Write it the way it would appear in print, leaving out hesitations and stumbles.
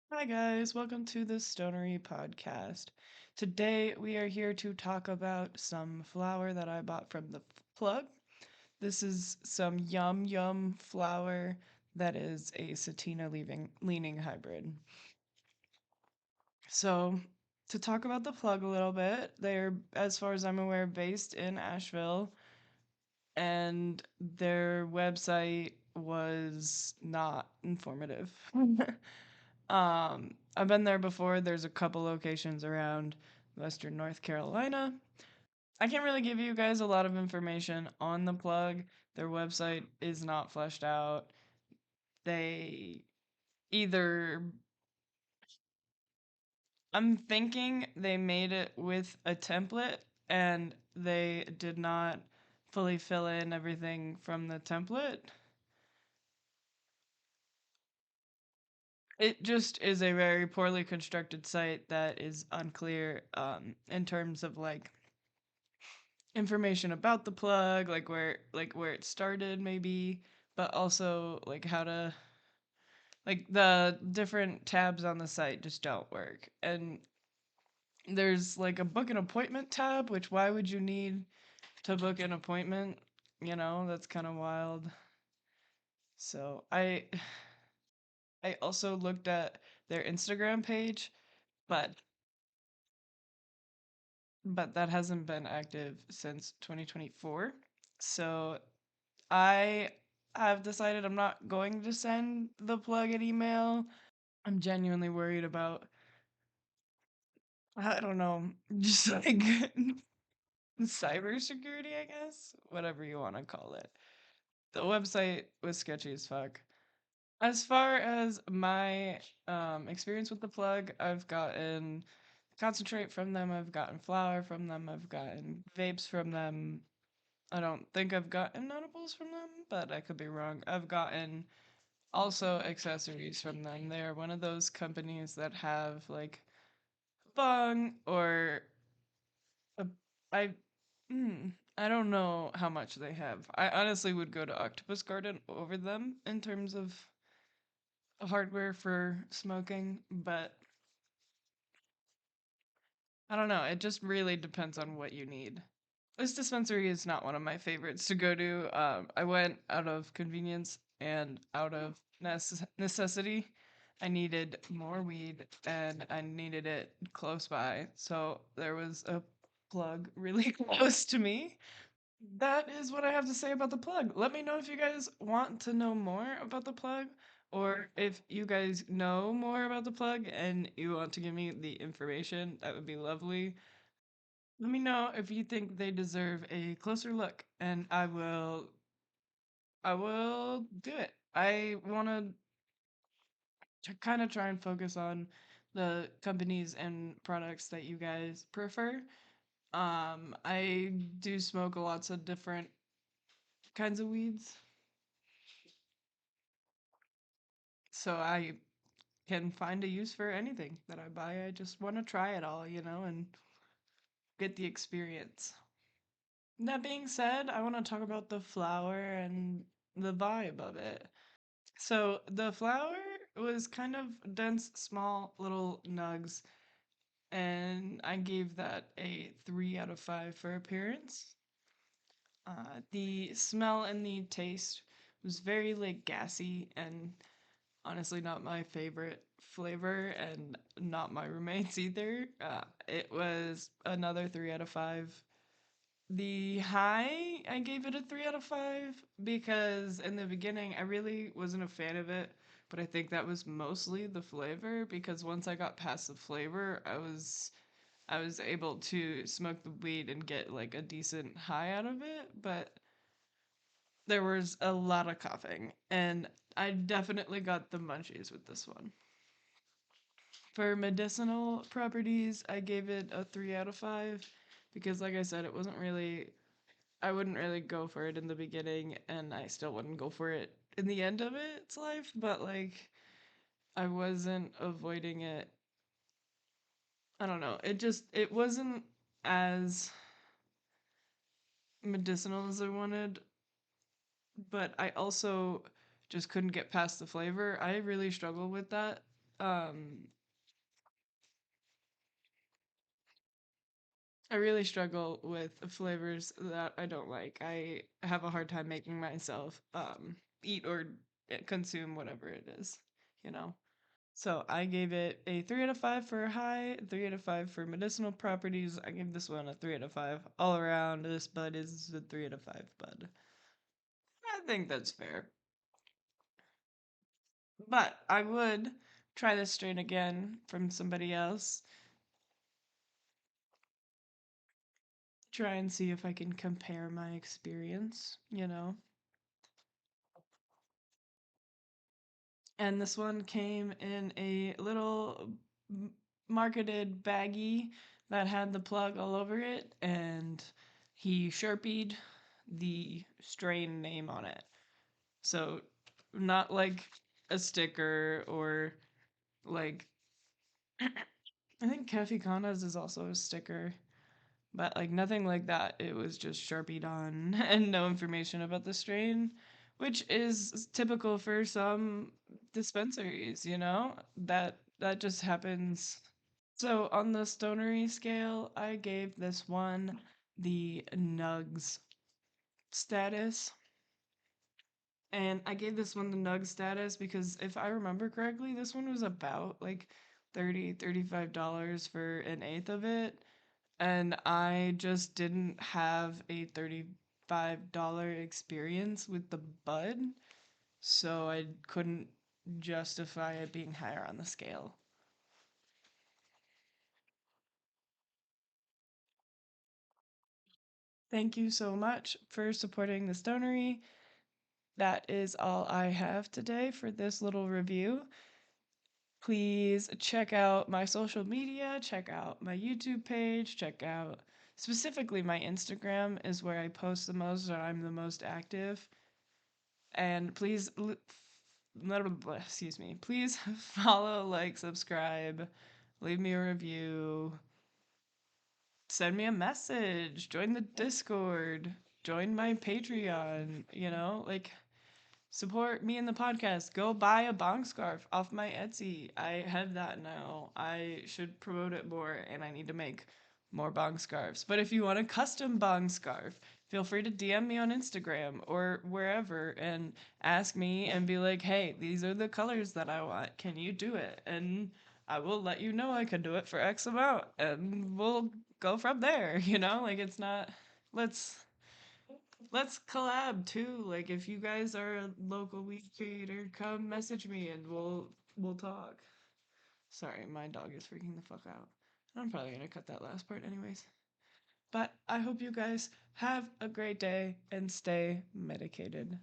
Hi, guys. Welcome to the Stonery podcast. Today, we are here to talk about some flour that I bought from the plug. This is some Yum Yum flour that is a satina leaning hybrid. So, to talk about the plug a little bit, they're, as far as I'm aware, based in Asheville, and their website was not informative. I've been there before. There's a couple locations around Western North Carolina. I can't really give you guys a lot of information on the plug. Their website is not fleshed out. They either, I'm thinking they made it with a template and they did not fully fill in everything from the template. It just is a very poorly constructed site that is unclear in terms of like information about the plug, like where it started maybe, but also like how to like the different tabs on the site just don't work. And there's like a book an appointment tab, which why would you need to book an appointment? That's kind of wild. So I also looked at their Instagram page, but that hasn't been active since 2024. So I have decided I'm not going to send the plug an email. I'm genuinely worried about, I don't know, just like cybersecurity, I guess, whatever you want to call it. The website was sketchy as fuck. As far as my experience with the plug, I've gotten concentrate from them, I've gotten flour from them, I've gotten vapes from them. I don't think I've gotten edibles from them, but I could be wrong. I've gotten also accessories from them. They are one of those companies that have like bong or a, I I don't know how much they have. I honestly would go to Octopus Garden over them in terms of hardware for smoking, but I don't know. It just really depends on what you need. This dispensary is not one of my favorites to go to. I went out of convenience and out of necessity. I needed more weed and I needed it close by. So there was a plug really close to me. That is what I have to say about the plug. Let me know if you guys want to know more about the plug or if you guys know more about the plug and you want to give me the information. That would be lovely. Let me know if you think they deserve a closer look, and I will do it. I want to kind of try and focus on the companies and products that you guys prefer. I do smoke lots of different kinds of weeds, so I can find a use for anything that I buy. I just want to try it all, and get the experience. That being said, I want to talk about the flower and the vibe of it. So the flour was kind of dense, small little nugs, and I gave that a 3 out of 5 for appearance. The smell and the taste was very like gassy and honestly not my favorite flavor and not my roommates either. It was another 3 out of 5. The high, I gave it a 3 out of 5 because in the beginning I really wasn't a fan of it, but I think that was mostly the flavor because once I got past the flavor, I was able to smoke the weed and get like a decent high out of it, but there was a lot of coughing and I definitely got the munchies with this one. For medicinal properties, I gave it a 3 out of 5 because like I said, it wasn't really I wouldn't really go for it in the beginning, and I still wouldn't go for it in the end of its life, but like I wasn't avoiding it. I don't know. It wasn't as medicinal as I wanted, but I also just couldn't get past the flavor. I really struggle with that. Um, I really struggle with flavors that I don't like. I have a hard time making myself eat or consume whatever it is, you know. So I gave it a 3 out of 5 for high, 3 out of 5 for medicinal properties. I gave this one a 3 out of 5. All around, this bud is a 3 out of 5 bud. I think that's fair. But I would try this strain again from somebody else. Try and see if I can compare my experience, you know. And this one came in a little marketed baggie that had the plug all over it, and he sharpied the strain name on it. So, not like a sticker or like I think Cafe Kana's is also a sticker, but like nothing like that. It was just sharpied on and no information about the strain, which is typical for some dispensaries, you know? That just happens. So on the Stonery scale, I gave this one the nugs status. And I gave this one the nug status because if I remember correctly, this one was about like $35 for an eighth of it. And I just didn't have a $35 experience with the bud, so I couldn't justify it being higher on the scale. Thank you so much for supporting the Stonery. That is all I have today for this little review. Please check out my social media, check out my YouTube page, check out specifically my Instagram is where I post the most and I'm the most active. And please, excuse me, please follow, like, subscribe, leave me a review, send me a message, join the Discord, join my Patreon, you know, like support me in the podcast. Go buy a bong scarf off my Etsy. I have that now. I should promote it more and I need to make more bong scarves. But if you want a custom bong scarf, feel free to DM me on Instagram or wherever and ask me and be like, hey, these are the colors that I want. Can you do it? And I will let you know I can do it for X amount and we'll go from there, you know? Like it's not let's let's collab too. Like if you guys are a local weed creator, come message me and we'll talk. Sorry, my dog is freaking the fuck out. I'm probably gonna cut that last part anyways. But I hope you guys have a great day and stay medicated.